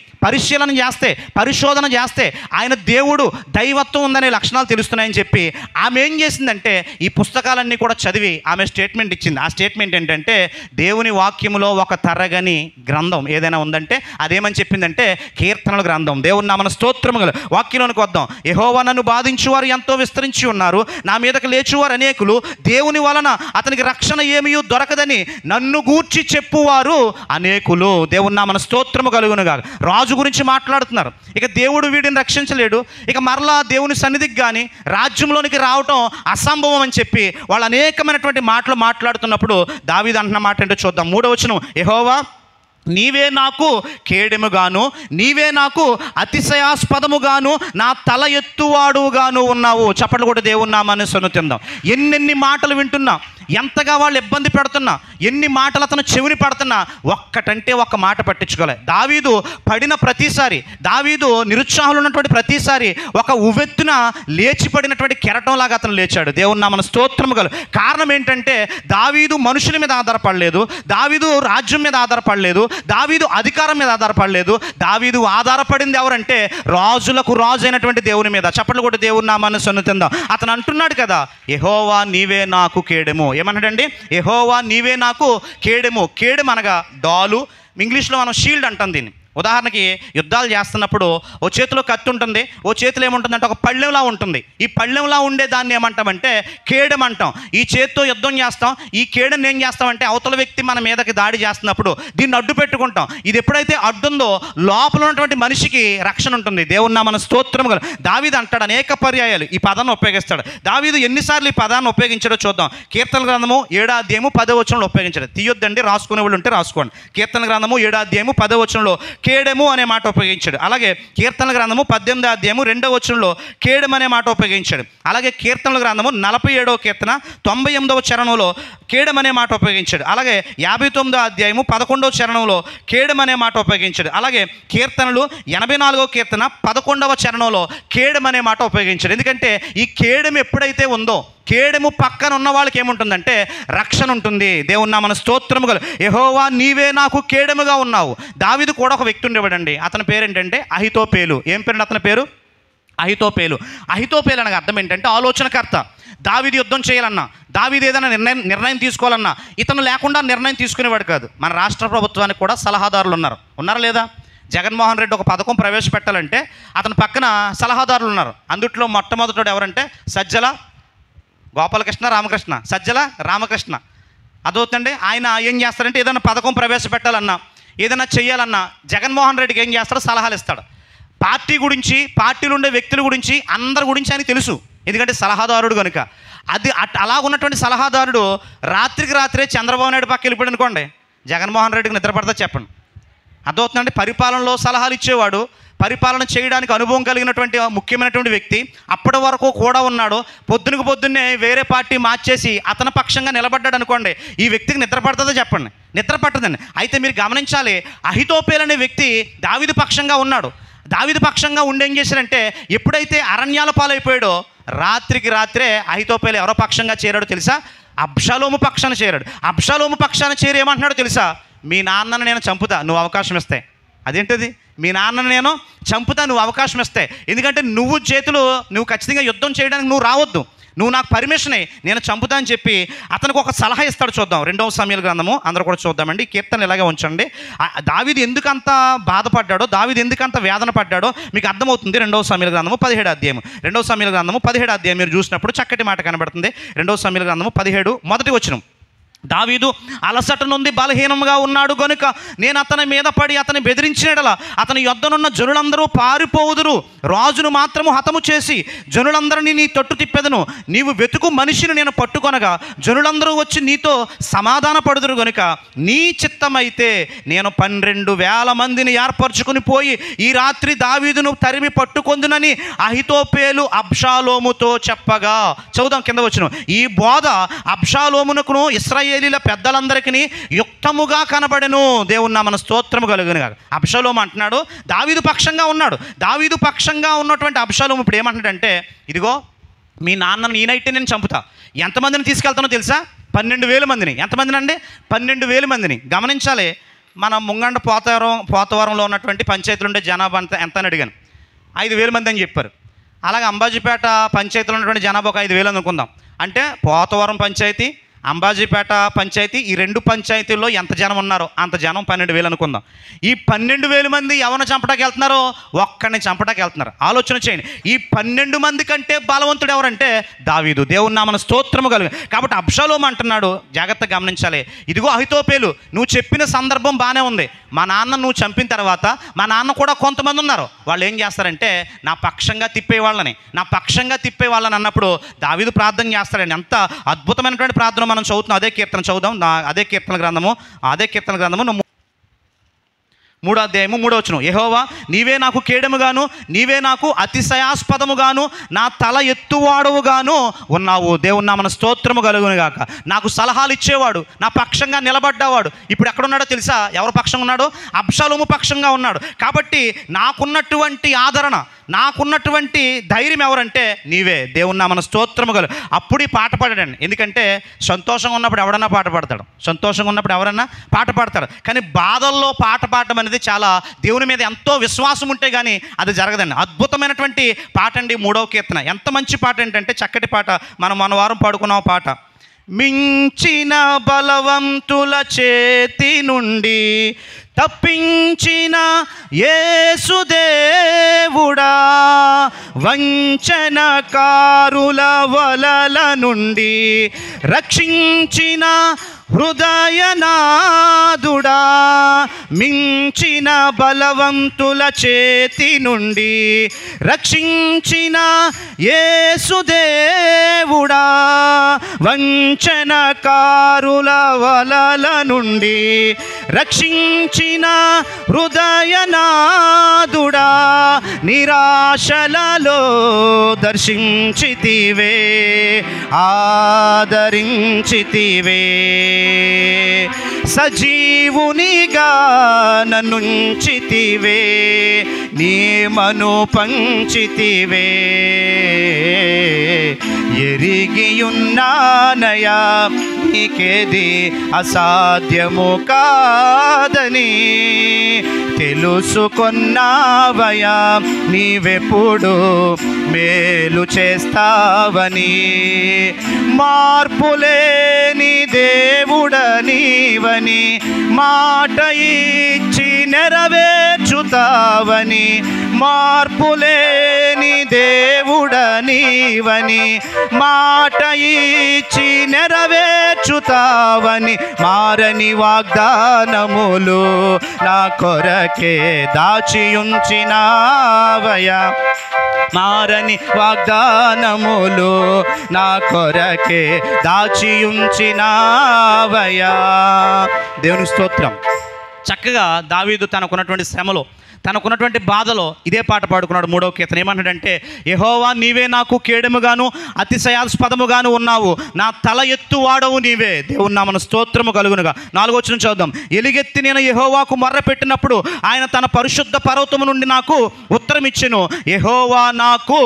పరిశోధన చేస్తే ఆయన దేవుడు దైవత్వం ఉందనే లక్షణాలు తెలుస్తున్నాయని చెప్పి ఆమె ఏం చేసిందంటే ఈ పుస్తకాలన్నీ కూడా చదివి ఆమె స్టేట్మెంట్ ఇచ్చింది. ఆ స్టేట్మెంట్ ఏంటంటే, దేవుని వాక్యములో ఒక తరగని గ్రంథం ఏదైనా ఉందంటే అదేమని చెప్పిందంటే కీర్తనల గ్రంథం. దేవుని నామమున స్తోత్రము కలుగు. వాక్యంలోనికి వద్దాం. యెహోవా నన్ను బాధించువారు ఎంతో విస్తరించి ఉన్నారు, నా మీదకి లేచువారు అనేకులు, దేవుని వలన అతనికి రక్షణ ఏమీ దొరకదని నన్ను గూర్చి చెప్పువారు అనేకులు. దేవుని నామమున స్తోత్రము కలుగునుగా. రాజు గురించి మాట్లాడుతున్నారు. ఇక దేవుడు వీడిని రక్షించలేడు, ఇక మరలా దేవుని సన్నిధికి కానీ రాజ్యంలోనికి రావటం అసంభవం అని చెప్పి వాళ్ళు అనేకమైనటువంటి మాటలు మాట్లాడుతున్నప్పుడు దావీదు అంటున్న మాట ఏంటో చూద్దాం. 3వ వచనం, యెహోవా నీవే నాకు కేడెముగాను, నీవే నాకు అతిశయాస్పదముగాను, నా తల ఎత్తువాడుగాను ఉన్నావు. చప్పట్లు కూడా దేవుని నామాన్ని సన్నుతిందాం. ఎన్నెన్ని మాటలు వింటున్నా, ఎంతగా వాళ్ళు ఇబ్బంది పెడుతున్నా, ఎన్ని మాటలు అతను చెవిని పడుతున్నా ఒక్కటంటే ఒక్క మాట పట్టించుకోలే. దావీదు పడిన ప్రతిసారి, దావీదు నిరుత్సాహంలో ఉన్నటువంటి ప్రతిసారి ఒక ఉవ్వెత్తున లేచిపడినటువంటి కెరటంలాగా అతను లేచాడు. దేవుని నామమున స్తోత్రము కలుగు. కారణం ఏంటంటే దావీదు మనుషుల మీద ఆధారపడలేదు, దావీదు రాజ్యం మీద ఆధారపడలేదు, దావీదు అధికారం మీద ఆధారపడలేదు. దావీదు ఆధారపడింది ఎవరంటే రాజులకు రాజు అయినటువంటి దేవుని మీద. చప్పట్లు కూడా దేవుని నామాన్ని సన్నుతిందాం. అతను అంటున్నాడు కదా, యెహోవా నీవే నాకు కేడెము. ఏమన్నాడండి? యెహోవా నీవే నాకు కేడెము. కేడెము అనగా డాలు, ఇంగ్లీష్లో మనం షీల్డ్ అంటాం దీన్ని. ఉదాహరణకి యుద్ధాలు చేస్తున్నప్పుడు ఓ చేతిలో కత్తి ఉంటుంది, ఓ చేతిలో ఏముంటుందంటే ఒక పళ్ళెంలా ఉంటుంది. ఈ పళ్ళెంలా ఉండే దాన్ని ఏమంటామంటే కేడెం అంటాం. ఈ చేతితో యుద్ధం చేస్తాం. ఈ కేడెని ఏం చేస్తామంటే అవతల వ్యక్తి మన మీదకి దాడి చేస్తున్నప్పుడు దీన్ని అడ్డు పెట్టుకుంటాం. ఇది ఎప్పుడైతే అడ్డుందో లోపల ఉన్నటువంటి మనిషికి రక్షణ ఉంటుంది. దేవుని నామమున స్తోత్రము కలుగు. దావీదు అంటాడు అనేక పర్యాయాలు ఈ పదాన్ని ఉపయోగిస్తాడు. దావీదు ఎన్నిసార్లు ఈ పదాన్ని ఉపయోగించాడో చూద్దాం. కీర్తన గ్రంథము 7వ అధ్యాయము 10వ వచనంలో ఉపయోగించాడు. తీయొద్దండి, రాసుకునే వాళ్ళు ఉంటే రాసుకోండి. కీర్తన గ్రంథము 7వ అధ్యాయము 10వ వచనంలో కేడెము అనే మాట ఉపయోగించాడు. అలాగే కీర్తనల గ్రంథము 18వ అధ్యాయము 2వ వచనంలో కేడెము అనే మాట ఉపయోగించాడు. అలాగే కీర్తనల గ్రంథము 47వ కీర్తన 98వ చరణంలో కేడెము అనే మాట ఉపయోగించాడు. అలాగే 59వ అధ్యాయము 11వ చరణంలో కేడెము అనే మాట ఉపయోగించాడు. అలాగే కీర్తనలు 84వ కీర్తన 11వ చరణంలో కేడెము అనే మాట ఉపయోగించాడు. ఎందుకంటే ఈ కేడెము ఎప్పుడైతే ఉందో, కేడెము పక్కన ఉన్న వాళ్ళకి ఏముంటుందంటే రక్షణ ఉంటుంది. దేవుని నామమున స్తోత్రము కలుగు. యెహోవా నీవే నాకు కేడెముగా ఉన్నావు. దావీదు కూడా ఒక వ్యక్తి ఉండేవాడండి. అతని పేరు ఏంటంటే అహితోపేలు. ఏం పేరు అతని పేరు? అహితోపేలు. అహితోపేలు అనగా అర్థం ఏంటంటే ఆలోచనకర్త. దావీదు యుద్ధం చేయాలన్నా, దావీదు ఏదైనా నిర్ణయం తీసుకోవాలన్నా ఇతను లేకుండా నిర్ణయం తీసుకునేవాడు కాదు. మన రాష్ట్ర ప్రభుత్వానికి కూడా సలహాదారులు ఉన్నారా లేదా? జగన్మోహన్ రెడ్డి ఒక పథకం ప్రవేశపెట్టాలంటే అతని పక్కన సలహాదారులు ఉన్నారు. అందుట్లో మొట్టమొదటి ఎవరంటే సజ్జల గోపాలకృష్ణ, రామకృష్ణ. సజ్జల రామకృష్ణ అదవుతుందండి. ఆయన ఏం చేస్తారంటే ఏదైనా పథకం ప్రవేశపెట్టాలన్నా, ఏదైనా చేయాలన్నా జగన్మోహన్ రెడ్డికి ఏం చేస్తాడో సలహాలు ఇస్తాడు. పార్టీ గురించి, పార్టీలో ఉండే వ్యక్తుల గురించి, అందరి గురించి ఆయనకు తెలుసు. ఎందుకంటే సలహాదారుడు కనుక. అది అలా ఉన్నటువంటి సలహాదారుడు రాత్రికి రాత్రే చంద్రబాబు నాయుడు పక్క వెళ్ళిపోయాడు అనుకోండి, జగన్మోహన్ రెడ్డికి నిద్ర పడతా చెప్పండి. అదవుతుందండి. పరిపాలనలో సలహాలు ఇచ్చేవాడు, పరిపాలన చేయడానికి అనుభవం కలిగినటువంటి ముఖ్యమైనటువంటి వ్యక్తి అప్పటి వరకు కూడా ఉన్నాడు. పొద్దున్నే వేరే పార్టీ మార్చేసి అతని పక్షంగా నిలబడ్డాడు అనుకోండి, ఈ వ్యక్తికి నిద్ర పడుతుందో చెప్పండి? నిద్ర పట్టదండి. అయితే మీరు గమనించాలి, అహితోపేలు అనే వ్యక్తి దావీదు పక్షంగా ఉన్నాడు. దావీదు పక్షంగా ఉండి ఏం చేశారంటే ఎప్పుడైతే అరణ్యాల పాలైపోయాడో రాత్రికి రాత్రే అహితోపేలు ఎవరో పక్షంగా చేరాడో తెలుసా? అబ్షాలోము పక్షాన చేరాడు. అబ్షాలోము పక్షాన చేరి ఏమంటున్నాడో తెలుసా? మీ నాన్నను నేను చంపుతా, నువ్వు అవకాశం ఇస్తే. అదేంటిది? మీ నాన్నను నేను చంపుతా, నువ్వు అవకాశం ఇస్తే. ఎందుకంటే నువ్వు ఖచ్చితంగా యుద్ధం చేయడానికి నువ్వు రావద్దు, నువ్వు నాకు పర్మిషన్ నేను చంపుతా అని చెప్పి అతనికి ఒక సలహా ఇస్తాడు. చూద్దాం 2వ సమూయేలు గ్రంథము, అందరూ కూడా చూద్దామండి. కీర్తన ఇలాగే ఉంచండి. దావీదు ఎందుకంత బాధపడ్డాడో, దావీదు ఎందుకంత వేదన పడ్డాడో మీకు అర్థమవుతుంది. 2వ సమూయేలు గ్రంథము 17వ అధ్యాయం, 2వ సమూయేలు గ్రంథము 17వ అధ్యాయం మీరు చూసినప్పుడు చక్కటి మాట కనబడుతుంది. 2వ సమూయేలు గ్రంథము 17 మొదటి వచనం. దావీదు అలసట నుండి బలహీనంగా ఉన్నాడు గనుక నేను అతని మీద పడి అతని బెదిరించినడలా అతని యొద్దనున్న జనులందరూ పారిపోవుదురు, రాజును మాత్రము హతము చేసి జనులందరినీ నీ తట్టు తిప్పెదను. నీవు వెతుకు మనిషిని నేను పట్టుకొనగా జనులందరూ వచ్చి నీతో సమాధాన పడుదురు గనుక నీ చిత్తమైతే నేను 12,000 మందిని ఏర్పరచుకుని పోయి ఈ రాత్రి దావీదును తరిమి పట్టుకొందునని అహితోపేలు అబ్షాలోముతో చెప్పగా. చదువుదాం కింద వచ్చును. ఈ బోధ అబ్షాలోమునకును ఇశ్రాయేలీయుల పెద్దలందరికీ యుక్తముగా కనబడెను. దేవుని నామమున స్తోత్రము కలుగును గాక. అబ్షాలోము అంటున్నాడు, దావీదు పక్షంగా ఉన్నాడు. దావీదు పక్షంగా ఉన్నటువంటి అబ్షాలోము ఇప్పుడు ఏమంటున్నాడంటే, ఇదిగో మీ నాన్నను ఈ నైట్ నేను చంపుతా. ఎంతమందిని తీసుకెళ్తానో తెలుసా? 12,000 మందిని. ఎంతమందిని అండి? 12,000 మందిని. గమనించాలి. మన ముంగండ పోతవరంలో ఉన్నటువంటి పంచాయతీలు ఉండే జనాభా ఎంత అని అడిగాను. 5,000 మంది అని చెప్పారు. అలాగే అంబాజీపేట పంచాయతీలో ఉన్నటువంటి జనాభా ఒక 5,000 అనుకుందాం. అంటే పోతవరం పంచాయతీ, అంబాజీపేట పంచాయతీ, ఈ 2 పంచాయతీల్లో ఎంత జనం ఉన్నారో అంత జనం 12,000 అనుకుందాం. ఈ 12,000 మంది ఎవరిని చంపడానికి వెళ్తున్నారో? ఒక్కడిని చంపడానికి వెళ్తున్నారు. ఆలోచన చేయండి. ఈ 12 మంది కంటే బలవంతుడు ఎవరంటే దావీదు. దేవుని నామమున స్తోత్రము కలుగు. కాబట్టి అబ్షాలోము అంటున్నాడు, జాగ్రత్తగా గమనించాలి. ఇదిగో అహితోపేలు, నువ్వు చెప్పిన సందర్భం బాగానే ఉంది. మా నాన్న నువ్వు చంపిన తర్వాత మా నాన్న కూడా కొంతమంది ఉన్నారు. వాళ్ళు ఏం చేస్తారంటే నా పక్షంగా తిప్పేవాళ్ళని అన్నప్పుడు దావీదు ప్రార్థన చేస్తాడండి. ఎంత అద్భుతమైనటువంటి ప్రార్థన మనం చదువుతున్నాం. అదే కీర్తన చదువుదాం. అదే కీర్తన గ్రంథము 3వ అధ్యాయము 3వ వచనం. యెహోవా నీవే నాకు కేడముగాను నీవే నాకు అతిశయాస్పదముగాను నా తల ఎత్తువాడవుగాను ఉన్నావు. దేవుని నామమున స్తోత్రము కలుగును గాక. నాకు సలహాలు ఇచ్చేవాడు, నా పక్షంగా నిలబడ్డవాడు. ఇప్పుడు ఎక్కడున్నాడో తెలుసా? ఎవరు పక్షంగా ఉన్నాడు? అబ్షాలోము పక్షంగా ఉన్నాడు. కాబట్టి నాకున్నటువంటి ఆదరణ, నాకున్నటువంటి ధైర్యం ఎవరంటే నీవే. దేవుని నామమున స్తోత్రము కలుగు. అప్పుడు ఈ పాట పాడాడండి. ఎందుకంటే సంతోషంగా ఉన్నప్పుడు ఎవడన్నా పాట పాడతాడు, కానీ బాధల్లో పాట పాడటం అనేది చాలా దేవుని మీద ఎంతో విశ్వాసం ఉంటే కానీ అది జరగదండి. అద్భుతమైనటువంటి పాట అండి 3వ కీర్తన. ఎంత మంచి పాట ఏంటంటే చక్కటి పాట. మనం మన వారం పాడుకున్న పాట. మించిన బలవంతుల చేతి నుండి తప్పించిన యేసుదేవుడా, వంచనకారుల వలల నుండి రక్షించిన హృదయనాదుడా, మించిన బలవంతుల చేతి నుండి రక్షించిన యేసుదేవుడా, వంచనకారుల వలల నుండి రక్షించిన హృదయనాదుడా, నిరాశలలో దర్శించితివే, ఆదరించితివే, సజీవునిగా నన్నుంచితివే, నీమను పంచితివే, ఎరిగియున్నానయా నీకేది అసాధ్యము కాదని, తెలుసుకొన్నావయా నీవెప్పుడు మేలు చేస్తావని, మార్పులేని దేవుడనీవని మాట ఇచ్చి నెరవేర్చుతావని, మార్పులేని దేవుడనీవని మాట ఇచ్చి నెరవేర్చుతావని, మారని వాగ్దానములు నా కొరకే దాచియుంచినావయా, మారని వాగ్దానములు నా కొరకే దాచియుంచినావయా. దేవుని స్తోత్రం. చక్కగా దావీదు తనకున్నటువంటి శ్రమలో, తనకున్నటువంటి బాధలో ఇదే పాట పాడుకున్నాడు. 3వ కీర్తన ఏమంటాడంటే, యెహోవా నీవే నాకు కేడముగాను అతిశయాస్పదముగాను ఉన్నావు, నా తల ఎత్తువాడవు నీవే. దేవుని నామమున స్తోత్రము కలుగునుగా. 4వ వచనం చూద్దాం. ఎలుగెత్తి నేను యెహోవాకు మొర్ర పెట్టినప్పుడు ఆయన తన పరిశుద్ధ పర్వతము నుండి నాకు ఉత్తరం ఇచ్చెను. యెహోవా నాకు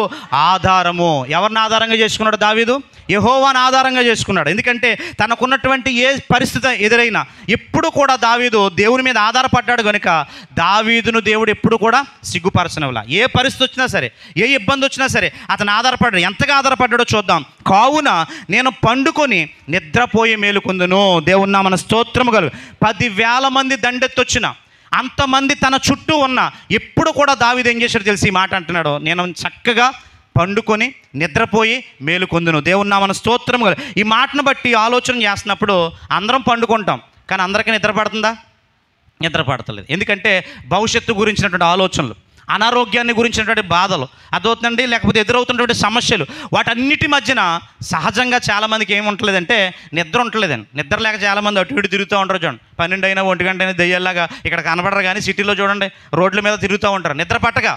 ఆధారము. ఎవరిని ఆధారంగా చేసుకున్నాడు దావీదు? యెహోవాను ఆధారంగా చేసుకున్నాడు. ఎందుకంటే తనకున్నటువంటి ఏ పరిస్థితి ఎదురైనా ఎప్పుడు కూడా దావీదు దేవుని మీద ఆధారపడ్డాడు కనుక దావీదును దేవుడు ఎప్పుడు కూడా సిగ్గుపరచనవలా. ఏ పరిస్థితి వచ్చినా సరే, ఏ ఇబ్బంది వచ్చినా సరే అతను ఆధారపడ్డాడు. ఎంతగా ఆధారపడ్డాడో చూద్దాం. కావున నేను పండుకొని నిద్రపోయి మేలుకొందును. దేవుని నామమున స్తోత్రము కలుగు. 10,000 మంది దండెత్తొచ్చిన, అంతమంది తన చుట్టూ ఉన్న, ఎప్పుడు కూడా దావీదు ఏం చేశాడు తెలిసి ఈ మాట అంటున్నాడు, నేను చక్కగా పండుకొని నిద్రపోయి మేలుకొందును. దేవుని నామమున స్తోత్రం. ఈ మాటను బట్టి ఆలోచన చేస్తున్నప్పుడు అందరం పండుకుంటాం, కానీ అందరికీ నిద్ర పడుతుందా? నిద్ర పడతలేదు. ఎందుకంటే భవిష్యత్తు గురించినటువంటి ఆలోచనలు, అనారోగ్యాన్ని గురించినటువంటి బాధలు అదవుతుందండి, లేకపోతే ఎదురవుతున్నటువంటి సమస్యలు, వాటన్నిటి మధ్యన సహజంగా చాలామందికి ఏమి ఉండలేదంటే నిద్ర ఉండలేదండి. నిద్ర లేక చాలామంది అటు ఇటు తిరుగుతూ ఉంటారు. చూడండి 12 అయినా 1 గంట అయినా దెయ్యాల్లాగా ఇక్కడ కనబడరు, కానీ సిటీలో చూడండి రోడ్ల మీద తిరుగుతూ ఉంటారు నిద్ర పట్టగా.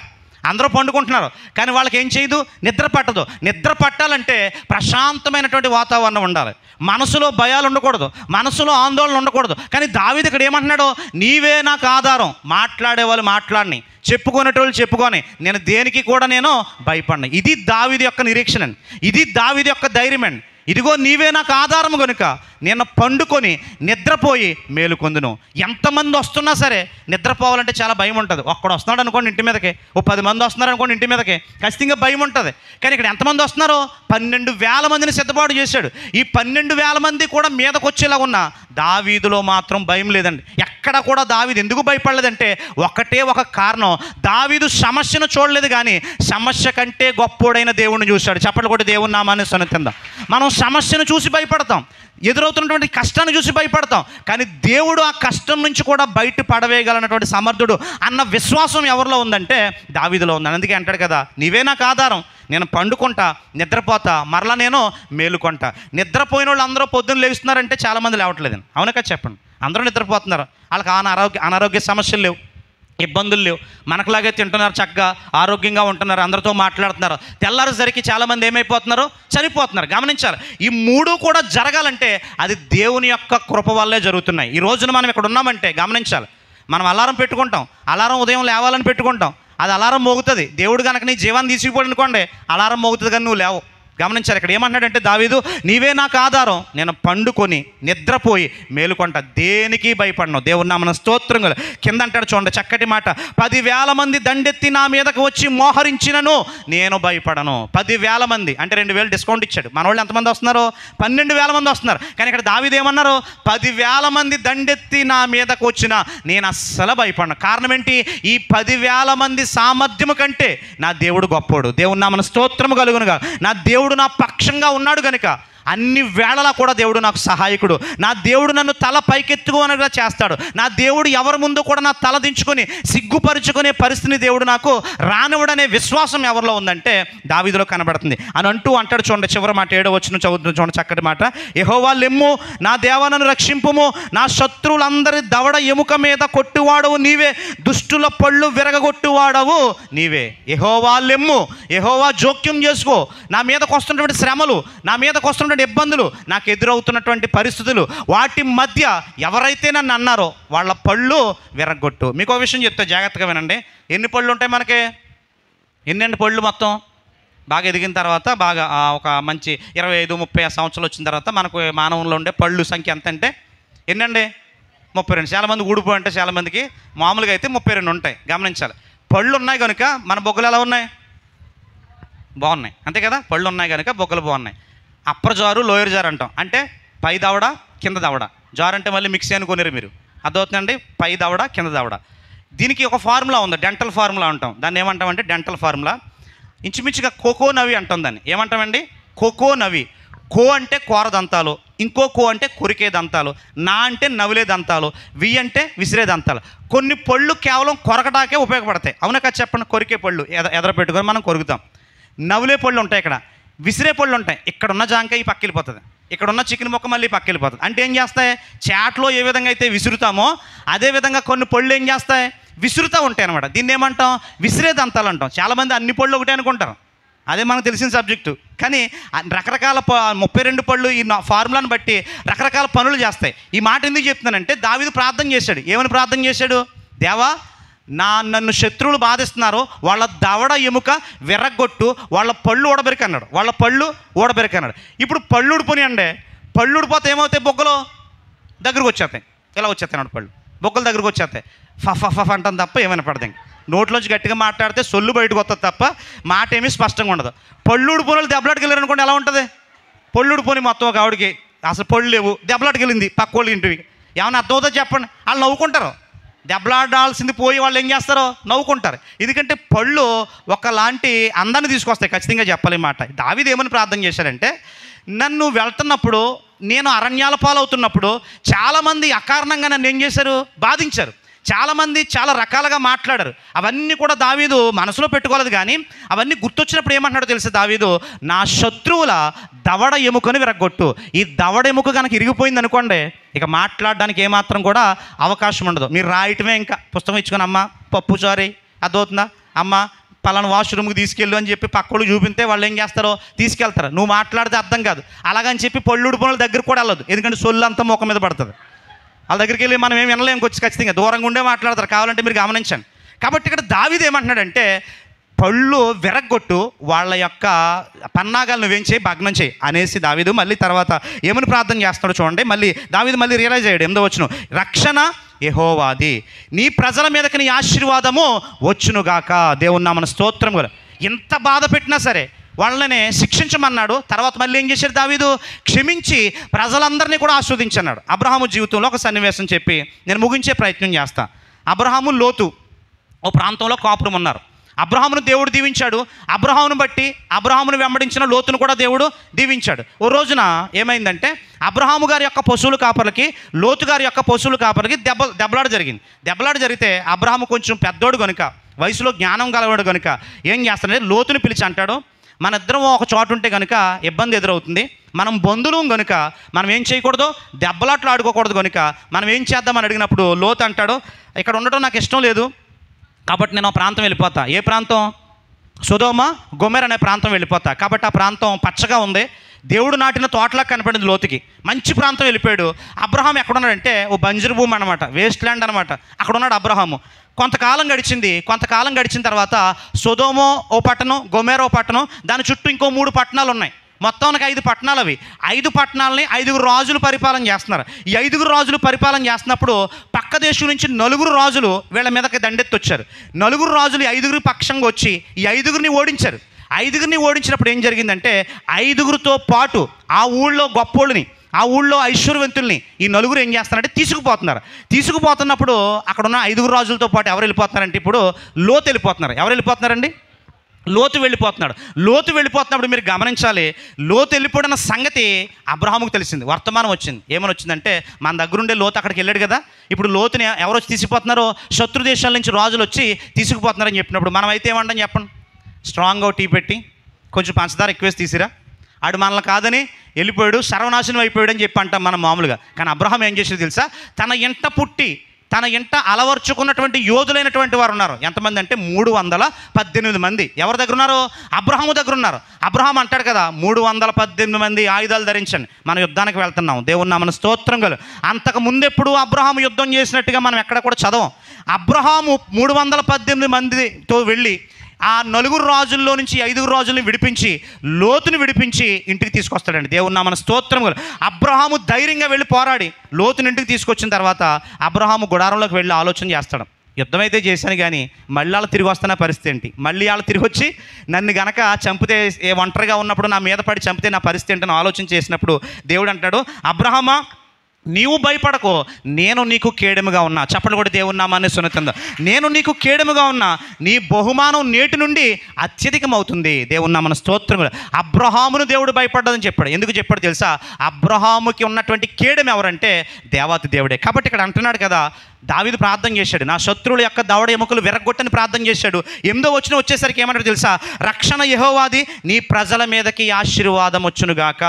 అందరూ పండుకుంటున్నారు, కానీ వాళ్ళకి ఏం చేయదు, నిద్ర పట్టదు. నిద్ర పట్టాలంటే ప్రశాంతమైనటువంటి వాతావరణం ఉండాలి, మనసులో భయాలు ఉండకూడదు, మనసులో ఆందోళన ఉండకూడదు. కానీ దావీదు ఇక్కడ ఏమంటున్నాడో, నీవే నాకు ఆధారం. మాట్లాడే వాళ్ళు మాట్లాడిని, చెప్పుకునేటోళ్ళు చెప్పుకొని, నేను దేనికి కూడా నేను భయపడిన. ఇది దావీదు యొక్క నిరీక్షణ అండి, ఇది దావీదు యొక్క ధైర్యం అండి. ఇదిగో నీవే నాకు ఆధారము కనుక నేను పండుకొని నిద్రపోయి మేలుకొందును. ఎంతమంది వస్తున్నా సరే నిద్రపోవాలంటే చాలా భయం ఉంటుంది. ఒక్కడు వస్తున్నాడు అనుకోండి ఇంటి మీదకి, 10 మంది వస్తున్నారు అనుకోండి ఇంటి మీదకి, ఖచ్చితంగా భయం ఉంటుంది. కానీ ఇక్కడ ఎంతమంది వస్తున్నారో 12,000 మందిని సిద్ధపాటు చేశాడు. ఈ 12,000 మంది కూడా మీదకి వచ్చేలా ఉన్న దావీదులో మాత్రం భయం లేదండి. ఎక్కడ కూడా దావీదు ఎందుకు భయపడలేదంటే ఒకటే ఒక కారణం, దావీదు సమస్యను చూడలేదు, కానీ సమస్య కంటే గొప్పోడైన దేవుణ్ణి చూశాడు. చప్పట్లు కొట్టి దేవుని నామాన్ని సన్నిధిందాం. మనం సమస్యను చూసి భయపడతాం, ఎదురవుతున్నటువంటి కష్టాన్ని చూసి భయపడతాం, కానీ దేవుడు ఆ కష్టం నుంచి కూడా బయట పడవేయగలనటువంటి సమర్థుడు అన్న విశ్వాసం ఎవరిలో ఉందంటే దావీదులో ఉంది. అందుకే అంటాడు కదా, నీవే నాకు ఆధారం. నేను పండుకుంటా, నిద్రపోతా, మరలా నేను మేలుకుంటా. నిద్రపోయిన వాళ్ళు అందరూ పొద్దున్న లేస్తున్నారంటే చాలామంది లేవట్లేదండి. అవునా కదా చెప్పండి? అందరూ నిద్రపోతున్నారు, వాళ్ళకి అనారోగ్య సమస్యలు లేవు, ఇబ్బందులు లేవు, మనకులాగే తింటున్నారు, చక్కగా ఆరోగ్యంగా ఉంటున్నారు, అందరితో మాట్లాడుతున్నారు. తెల్లారేసరికి చాలామంది ఏమైపోతున్నారు, చనిపోతున్నారు. గమనించాలి, ఈ 3 కూడా జరగాలంటే అది దేవుని యొక్క కృప వల్లే జరుగుతున్నాయి. ఈ రోజున మనం ఇక్కడ ఉన్నామంటే గమనించాలి, మనం అలారం పెట్టుకుంటాం, అలారం ఉదయం లేవాలని పెట్టుకుంటాం, అది అలారం మోగుతుంది. దేవుడు కనుక నీ జీవాన్ని తీసుకుపోయి అనుకోండి, అలారం మోగుతుంది, కానీ నువ్వు లేవు. గమనించాలి, ఇక్కడ ఏమన్నాడంటే దావీదు, నీవే నాకు ఆధారం, నేను పండుకొని నిద్రపోయి మేలుకొంట, దేనికి భయపడను. దేవుని నామమున స్తోత్రం. కింద అంటాడు చూడండి చక్కటి మాట, 10,000 మంది దండెత్తి నా మీదకు వచ్చి మోహరించినను నేను భయపడను. 10,000 మంది అంటే 2,000 డిస్కౌంట్ ఇచ్చాడు. మన వాళ్ళు ఎంతమంది వస్తున్నారు? 12,000 మంది వస్తున్నారు. కానీ ఇక్కడ దావీదు ఏమన్నారు, 10,000 మంది దండెత్తి నా మీదకు వచ్చినా నేను అస్సలు భయపడను. కారణం ఏంటి? ఈ 10,000 మంది సామర్థ్యము కంటే నా దేవుడు గొప్పోడు. దేవుని నామమున స్తోత్రము కలుగునుగా. నా దేవుడు నా పక్షంగా ఉన్నాడు కనుక అన్ని వేళలా కూడా దేవుడు నాకు సహాయకుడు. నా దేవుడు నన్ను తల పైకెత్తుకోనగా చేస్తాడు. నా దేవుడు ఎవరి ముందు కూడా నా తల దించుకొని సిగ్గుపరుచుకునే పరిస్థితిని దేవుడు నాకు రానివ్వడనే విశ్వాసం ఎవరిలో ఉందంటే దావీదులో కనబడుతుంది. అని అంటాడు చూడండి చివరి మాట 7వ వచనం చదువుతున్న చూడండి చక్కటి మాట, యెహోవా లెమ్ము, నా దేవా నన్ను రక్షింపుము, నా శత్రువులందరి దవడ ఎముక మీద కొట్టువాడవు నీవే, దుష్టుల పళ్ళు విరగగొట్టువాడవు నీవే. యెహోవా లెమ్ము, యెహోవా జోక్యం చేసుకో. నా మీదకు వస్తున్నటువంటి శ్రమలు, నా మీదకు వస్తున్న ఇబ్బందులు, నాకు ఎదురవుతున్నటువంటి పరిస్థితులు, వాటి మధ్య ఎవరైతే నన్ను అన్నారో వాళ్ళ పళ్ళు విరగొట్టు. మీకు ఒక విషయం చెప్తే జాగ్రత్తగా వినండి. ఎన్ని పళ్ళు ఉంటాయి మనకి? ఎన్ని పళ్ళు మొత్తం బాగా ఎదిగిన తర్వాత, బాగా ఒక మంచి 25-30 సంవత్సరాలు వచ్చిన తర్వాత మనకు మానవుల్లో ఉండే పళ్ళు సంఖ్య ఎంత అంటే ఎన్నండి? 32. చాలామంది ఊడిపోయి అంటే చాలామందికి మామూలుగా అయితే 32 ఉంటాయి. గమనించాలి, పళ్ళు ఉన్నాయి కనుక మన బొగ్గలు ఎలా ఉన్నాయి? బాగున్నాయి, అంతే కదా? పళ్ళు ఉన్నాయి కనుక బొగ్గలు బాగున్నాయి. అప్పర్ జారు లోయర్ జారు అంటాం, అంటే పై దవడ కింద దవడ. జారు అంటే మళ్ళీ మిక్సీ అనుకునేరు మీరు, అర్థమవుతుందండి? పై దవడ కింద దవడ. దీనికి ఒక ఫార్ములా ఉంది, డెంటల్ ఫార్ములా అంటాం. దాన్ని ఏమంటామంటే డెంటల్ ఫార్ములా. ఇంచుమించుగా కోకో నవి అంటాం దాన్ని. ఏమంటామండి? కోకో నవి. కో అంటే కోర దంతాలు, ఇంకో కో అంటే కొరికే దంతాలు, నా అంటే నవిలే దంతాలు, వి అంటే విసిరే దంతాలు. కొన్ని పళ్ళు కేవలం కొరకటాకే ఉపయోగపడతాయి. అవునా కదా చెప్పండి? కొరికే పళ్ళు ఎదర పెట్టుకొని మనం కొరుకుతాం. నవిలే పళ్ళు ఉంటాయి, ఇక్కడ విసిరే పళ్ళు ఉంటాయి. ఇక్కడ ఉన్న జాంకాయ పక్క వెళ్ళిపోతుంది, ఇక్కడ ఉన్న చికెన్ ముక్క మళ్ళీ పక్క వెళ్ళిపోతుంది. అంటే ఏం చేస్తాయి? చాట్లో ఏ విధంగా అయితే విసురుతామో అదేవిధంగా కొన్ని పళ్ళు ఏం చేస్తాయి? విసురుతూ ఉంటాయి అనమాట. దీన్ని ఏమంటాం? విసిరే దంతాలు అంటాం. చాలామంది అన్ని పళ్ళు ఒకటే అనుకుంటారు, అదే మనకు తెలిసిన సబ్జెక్టు. కానీ రకరకాల 32 పళ్ళు ఈ ఫార్ములాను బట్టి రకరకాల పనులు చేస్తాయి. ఈ మాట ఎందుకు చెప్తున్నానంటే దావీదు ప్రార్థన చేశాడు. ఏమని ప్రార్థన చేశాడు? దేవా నన్ను శత్రువులు బాధిస్తున్నారు, వాళ్ళ దవడ ఎముక విరగొట్టు, వాళ్ళ పళ్ళు ఊడబెరికి అన్నాడు. వాళ్ళ పళ్ళు ఊడబెరికి అన్నాడు. ఇప్పుడు పళ్ళు ఊడిపోయి అండి, పళ్ళు ఊడిపోతే ఏమవుతాయి? బొగ్గలు దగ్గరకు వచ్చేస్తాయి, ఇలా వచ్చేస్తాయి పళ్ళు బొగ్గల దగ్గరకు వచ్చేస్తాయి. ఫఫ్ ఫఫ్ అంటాం తప్ప ఏమైనా పడతాయి. నోట్లోంచి గట్టిగా మాట్లాడితే సొల్లు బయటకు వస్తుంది తప్ప మాట ఏమీ స్పష్టంగా ఉండదు. పళ్ళు ఊడిపోయిన వాళ్ళు దెబ్బలాటకి వెళ్ళారు అనుకోండి, ఎలా ఉంటుంది? పళ్ళు ఊడిపోయి మొత్తం ఒక ఆవిడకి అసలు పళ్ళు లేవు, దెబ్బలాటకి వెళ్ళింది పక్క వాళ్ళు ఇంటివి, ఏమైనా అర్థమవుతుందో చెప్పండి? వాళ్ళు నవ్వుకుంటారు. దెబ్బలాడాల్సింది పోయి వాళ్ళు ఏం చేస్తారో నవ్వుకుంటారు. ఎందుకంటే పళ్ళు ఒకలాంటి అందాన్ని తీసుకొస్తాయి, ఖచ్చితంగా చెప్పాలి మాట. దావీదు ఏమని ప్రార్థన చేశారంటే, నన్ను వెళ్తున్నప్పుడు, నేను అరణ్యాల పాలవుతున్నప్పుడు చాలామంది అకారణంగా నన్ను ఏం చేశారు? బాధించారు. చాలామంది చాలా రకాలుగా మాట్లాడారు. అవన్నీ కూడా దావీదు మనసులో పెట్టుకోలేదు, కానీ అవన్నీ గుర్తొచ్చినప్పుడు ఏమంటున్నాడో తెలుసా దావీదు? నా శత్రువుల దవడ ఎముకని విరగొట్టు. ఈ దవడ ఎముక కనుక ఇరిగిపోయింది అనుకోండి, ఇక మాట్లాడడానికి ఏమాత్రం కూడా అవకాశం ఉండదు. మీరు రాయటమే, ఇంకా పుస్తకం ఇచ్చుకొని అమ్మ పప్పు చారి అర్థమవుతుందా, అమ్మ పలానా వాష్రూమ్కి తీసుకెళ్ళు అని చెప్పి పక్కలు చూపితే వాళ్ళు ఏం చేస్తారో తీసుకెళ్తారు. నువ్వు మాట్లాడితే అర్థం కాదు. అలాగని చెప్పి పళ్ళుడి పనుల దగ్గర కూడా వెళ్ళదు, ఎందుకంటే సొల్లు అంతా ముఖం మీద పడుతుంది. వాళ్ళ దగ్గరికి వెళ్ళి మనం ఏం వినలేము, వచ్చి ఖచ్చితంగా దూరంగా ఉండే మాట్లాడతారు. కావాలంటే మీరు గమనించండి. కాబట్టి ఇక్కడ దావీదు ఏమంటున్నాడంటే, పళ్ళు విరగొట్టు, వాళ్ళ యొక్క పన్నాగాలను వేయించి భగ్నం చేయి అనేసి దావీదు మళ్ళీ తర్వాత ఏమని ప్రార్థన చేస్తాడో చూడండి. దావీదు మళ్ళీ రియలైజ్ అయ్యాడు. 8వ వచనం, రక్షణ యెహోవాది, నీ ప్రజల మీదకి నీ ఆశీర్వాదము వచ్చునుగాక. దేవుని నామమున స్తోత్రం. కూడా ఎంత బాధ పెట్టినా సరే వాళ్ళని శిక్షించమన్నాడు. తర్వాత మళ్ళీ ఏం చేశాడు దావీదు? క్షమించి ప్రజలందరినీ కూడా ఆస్వాదించన్నాడు. అబ్రహాము జీవితంలో ఒక సన్నివేశం చెప్పి నేను ముగించే ప్రయత్నం చేస్తా. అబ్రహాము, లోతు ఓ ప్రాంతంలో కాపురం ఉన్నారు. అబ్రహామును దేవుడు దీవించాడు. అబ్రహామును బట్టి అబ్రహామును వెంబడించిన లోతును కూడా దేవుడు దీవించాడు. ఓ రోజున ఏమైందంటే, అబ్రహాము గారి యొక్క పశువుల కాపర్లకి లోతు గారి యొక్క పశువుల కాపర్లకి దెబ్బలాట జరిగింది. దెబ్బలాట జరిగితే అబ్రహాము కొంచెం పెద్దోడు కనుక, వయసులో జ్ఞానం గలవాడు కనుక ఏం చేస్తాడంటే, లోతుని పిలిచి అంటాడు, మన ఇద్దరం ఒక చోటు ఉంటే కనుక ఇబ్బంది ఎదురవుతుంది, మనం బంధువులం కనుక మనం ఏం చేయకూడదు, దెబ్బలాట్లు ఆడుకోకూడదు కనుక మనం ఏం చేద్దామని అడిగినప్పుడు లోతు అంటాడు, ఇక్కడ ఉండటం నాకు ఇష్టం లేదు, కాబట్టి నేను ఆ ప్రాంతం వెళ్ళిపోతా. ఏ ప్రాంతం? సొదొమ గొమొర్రా అనే ప్రాంతం వెళ్ళిపోతా. కాబట్టి ఆ ప్రాంతం పచ్చగా ఉంది, దేవుడు నాటిన తోటలా కనపడింది లోతుకి. మంచి ప్రాంతం వెళ్ళిపోయాడు. అబ్రహాం ఎక్కడున్నాడంటే, ఓ బంజరు భూమి అనమాట, వేస్ట్ ల్యాండ్ అనమాట. అక్కడ ఉన్నాడు అబ్రహాము. కొంతకాలం గడిచిన తర్వాత సొదొమ ఓ పట్టణం, గొమొర్రా ఓ పట్టణం, దాని చుట్టూ ఇంకో 3 పట్టణాలు ఉన్నాయి. మొత్తానికి 5 పట్టణాలు. అవి 5 పట్టణాలని 5 రాజులు పరిపాలన చేస్తున్నారు. ఈ 5 రాజులు పరిపాలన చేస్తున్నప్పుడు పక్క దేశం నుంచి 4 రాజులు వీళ్ళ మీదకి దండెత్తి వచ్చారు. 4 రాజులు 5 పక్షంగా వచ్చి ఈ 5 ఓడించారు. 5 ఓడించినప్పుడు ఏం జరిగిందంటే, 5తో పాటు ఆ ఊళ్ళో గొప్పోళ్ళని, ఆ ఊళ్ళో ఐశ్వర్యవంతుల్ని ఈ 4 ఏం చేస్తారంటే తీసుకుపోతున్నప్పుడు అక్కడ ఉన్న 5 రాజులతో పాటు ఎవరు వెళ్ళిపోతున్నారంటే, ఇప్పుడు లోతు వెళ్ళిపోతున్నారు. ఎవరు వెళ్ళిపోతున్నారండి? లోతు వెళ్ళిపోతున్నప్పుడు మీరు గమనించాలి, లోతు వెళ్ళిపోయిన సంగతి అబ్రహాముకు తెలిసింది. వర్తమానం వచ్చింది. ఏమని వచ్చిందంటే, మన దగ్గరుండే లోతు అక్కడికి వెళ్ళాడు కదా, ఇప్పుడు లోతుని ఎవరు వచ్చి తీసుకుపోతున్నారో, శత్రు దేశాల నుంచి రాజులు వచ్చి తీసుకుపోతున్నారని చెప్పినప్పుడు మనం అయితే ఏమంటాం చెప్పండి? స్ట్రాంగ్గా టీ పెట్టి కొంచెం పంచదార ఎక్కువేసి తీసిరా, ఆడు మనల్ని కాదని వెళ్ళిపోయాడు, సర్వనాశనం అయిపోయాడు అని చెప్పి అంటాం మనం మామూలుగా. కానీ అబ్రహాం ఏం చేసేది తెలుసా? తన ఇంట పుట్టి తన ఇంట అలవర్చుకున్నటువంటి యోధులైనటువంటి వారు ఉన్నారు. ఎంతమంది అంటే 318 మంది. ఎవరి దగ్గర ఉన్నారు? అబ్రహాము దగ్గర ఉన్నారు. అబ్రహాం అంటాడు కదా, 318 మంది ఆయుధాలు ధరించండి, మనం యుద్ధానికి వెళ్తున్నాం. దేవుని నామమున స్తోత్రం కలు. అంతకు ముందెప్పుడు అబ్రహాము యుద్ధం చేసినట్టుగా మనం ఎక్కడ కూడా చదవం. అబ్రహాము 318 మందితో వెళ్ళి ఆ 4 రాజుల్లో నుంచి 5 రాజుల్ని విడిపించి, లోతుని విడిపించి ఇంటికి తీసుకొస్తాడండి. దేవుని నామమున స్తోత్రం కలు. అబ్రహాము ధైర్యంగా వెళ్ళి పోరాడి లోతుని ఇంటికి తీసుకొచ్చిన తర్వాత అబ్రహాము గుడారంలోకి వెళ్ళి ఆలోచన చేస్తాడు, యుద్ధం అయితే చేశాను కానీ మళ్ళీ వాళ్ళు తిరిగి వస్తున్న పరిస్థితి ఏంటి? మళ్ళీ వాళ్ళు తిరిగి వచ్చి నన్ను గనక చంపితే, ఒంటరిగా ఉన్నప్పుడు నా మీద పడి చంపితే నా పరిస్థితి ఏంటని ఆలోచన చేసినప్పుడు దేవుడు అంటాడు, అబ్రహామా నీవు భయపడకో, నేను నీకు కేడముగా ఉన్నా. చప్పట్లు కూడా దేవుని నామాన్ని సున్నితంగా, నేను నీకు కేడముగా ఉన్నా, నీ బహుమానం నేటి నుండి అత్యధికమవుతుంది. దేవుని నామాన్ని స్తోత్రం. అబ్రహామును దేవుడు భయపడ్డదని చెప్పాడు. ఎందుకు చెప్పాడు తెలుసా? అబ్రహాముకి ఉన్నటువంటి కేడెం ఎవరంటే దేవాతి దేవుడే. కాబట్టి ఇక్కడ అంటున్నాడు కదా, దావీదు ప్రార్థన చేశాడు, నా శత్రువుల యొక్క దవడ ఎముకలు విరగొట్టని ప్రార్థన చేశాడు. 8వ వచనం వచ్చేసరికి ఏమంటాడు తెలుసా? రక్షణ యెహోవాది, నీ ప్రజల మీదకి ఆశీర్వాదం వచ్చునుగాక.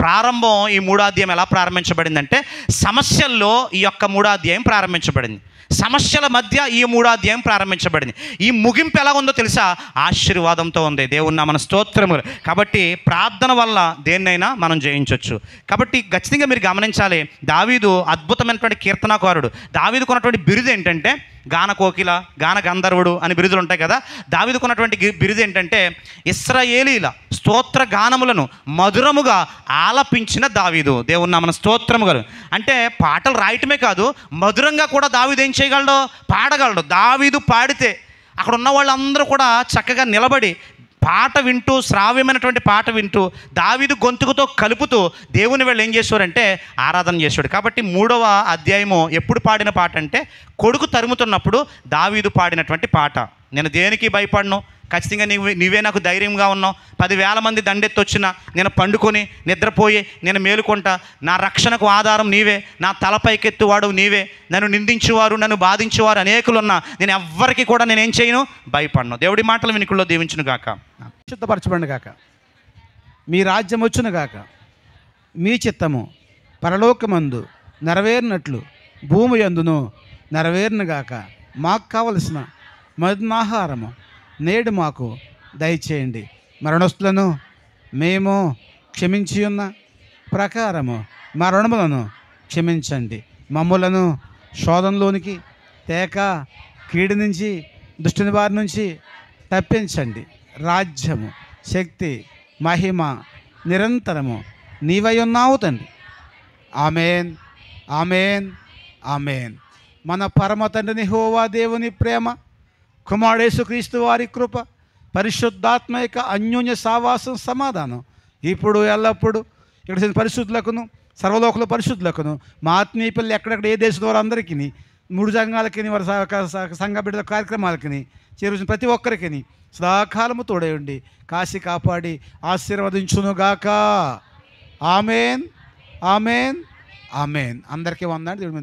ప్రారంభం ఈ 3వ అధ్యాయం ఎలా ప్రారంభించబడిందంటే, సమస్యల్లో ఈ యొక్క 3వ అధ్యాయం ప్రారంభించబడింది. సమస్యల మధ్య ఈ 3వ అధ్యాయం ప్రారంభించబడింది. ఈ ముగింపు ఎలా ఉందో తెలుసా? ఆశీర్వాదంతో ఉంది. దేవుని నామమున స్తోత్రములు. కాబట్టి ప్రార్థన వల్ల దేన్నైనా మనం జయించవచ్చు. కాబట్టి ఖచ్చితంగా మీరు గమనించాలి, దావీదు అద్భుతమైనటువంటి కీర్తనాకారుడు. దావీదుకు ఉన్నటువంటి బిరుదు ఏంటంటే గాన కోకిల, గాన గంధర్వుడు అని బిరుదులు ఉంటాయి కదా. దావీదుకు ఉన్నటువంటి బిరుదు ఏంటంటే ఇశ్రాయేలీల స్తోత్ర గానములను మధురముగా ఆలపించిన దావీదు. దేవుని నామన స్తోత్రము గారు. అంటే పాటలు రాయటమే కాదు, మధురంగా కూడా దావీదు ఏం చేయగలడు? పాడగలడు. దావీదు పాడితే అక్కడ ఉన్న వాళ్ళందరూ కూడా చక్కగా నిలబడి పాట వింటూ, శ్రావ్యమైనటువంటి పాట వింటూ దావీదు గొంతుకుతో కలుపుతూ దేవుని వాళ్ళు ఏం చేసేవారంటే ఆరాధన చేసేవాడు. కాబట్టి 3వ అధ్యాయము ఎప్పుడు పాడిన పాట అంటే కొడుకు తరుముతున్నప్పుడు దావీదు పాడినటువంటి పాట. నేను దేనికి భయపడను, ఖచ్చితంగా నీవే నాకు ధైర్యంగా ఉన్నావు. 10,000 మంది దండెత్తొచ్చినా నేను పండుకొని నిద్రపోయి నేను మేలుకుంటా. నా రక్షణకు ఆధారం నీవే, నా తలపైకెత్తువాడు నీవే. నన్ను నిందించేవారు, నన్ను బాధించేవారు అనేకులున్నా నేను ఎవ్వరికి కూడా నేనేం చేయను, భయపడను. దేవుడి మాటలు వినికుల్లో దీవించును గాక. శుద్ధపరచబడిన గాక, మీ రాజ్యం వచ్చును గాక, మీ చిత్తము పరలోకమందు నెరవేరినట్లు భూమి యందును నెరవేరును గాక. మాకు కావలసిన మరణాహారము నేడు మాకు దయచేయండి. మరణస్తులను మేము క్షమించి ఉన్న ప్రకారము మా రుణములను క్షమించండి. మమ్ములను శోధనలోనికి తేక కీడు నుంచి, దుష్టుని వారి నుంచి తప్పించండి. రాజ్యము, శక్తి, మహిమ నిరంతరము నీవై ఉన్నావు తండ్రి. ఆమేన్, ఆమేన్, ఆమేన్. మన పరమ తండ్రిని యెహోవా దేవుని ప్రేమ, కుమారుడు యేసుక్రీస్తు వారి కృప, పరిశుద్ధాత్మ యొక్క అన్యోన్య సావాసం, సమాధానం ఇప్పుడు ఎల్లప్పుడు ఇక్కడ పరిశుద్ధులకును సర్వలోకల పరిశుద్ధులకును మా ఆత్మీయ పిల్లలు ఎక్కడెక్కడ ఏ దేశం ద్వారా అందరికీ, 3 సంఘాలకి, వారి సంఘ బిడ్డల కార్యక్రమాలకి చేరుచిన ప్రతి ఒక్కరికి సదాకాలము తోడై ఉండి కాశీ కాపాడి ఆశీర్వదించునుగాక. ఆమేన్, ఆమేన్, ఆమేన్. అందరికీ వందనాలు. దేవుడి